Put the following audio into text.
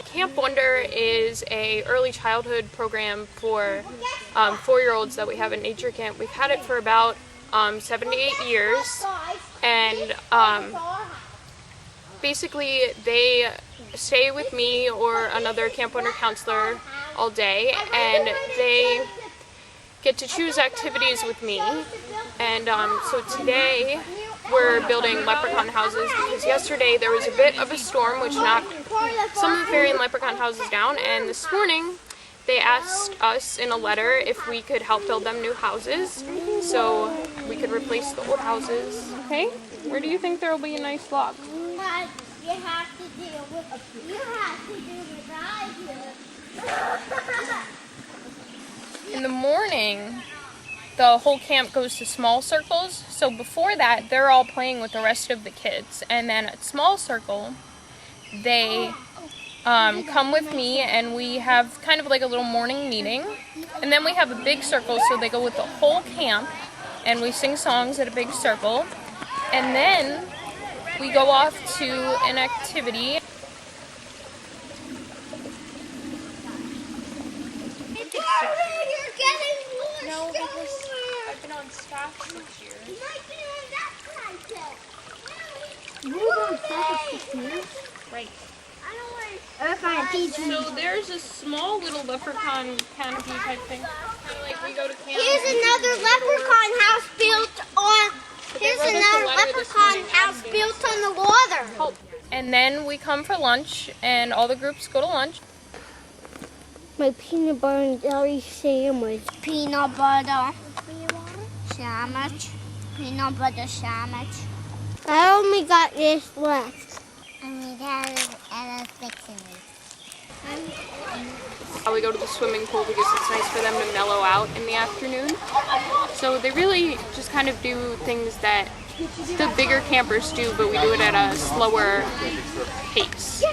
Camp Wonder is a early childhood program for 4-year-olds that we have at Nature Camp. We've had it for about 7 to 8 years, and basically they stay with me or another Camp Wonder counselor all day, and they get to choose activities with me. And so today we're building leprechaun houses because yesterday there was a bit of a storm which knocked some of the fairy and leprechaun houses down, and this morning they asked us in a letter if we could help build them new houses so we could replace the old houses. Okay, where do you think there will be a nice log? You have to do it right here. In the morning, the whole camp goes to small circles. So before that, they're all playing with the rest of the kids. And then at small circle, they come with me and we have kind of like a little morning meeting. And then we have a big circle, so they go with the whole camp and we sing songs at a big circle. And then we go off to an activity. No, because I've been on staff this year. You might be on that side too. You were on staff this year? Right. I don't want So there's a small little leprechaun canopy type thing. Kind of like we go to camp. Here's another leprechaun house built on. Here's another leprechaun house built on the water. And then we come for lunch, and all the groups go to lunch. My peanut butter and jelly sandwich. Peanut butter sandwich. Peanut butter sandwich. I only got this left. And we have fixing We go to the swimming pool because it's nice for them to mellow out in the afternoon. So they really just kind of do things that the bigger campers do, but we do it at a slower pace.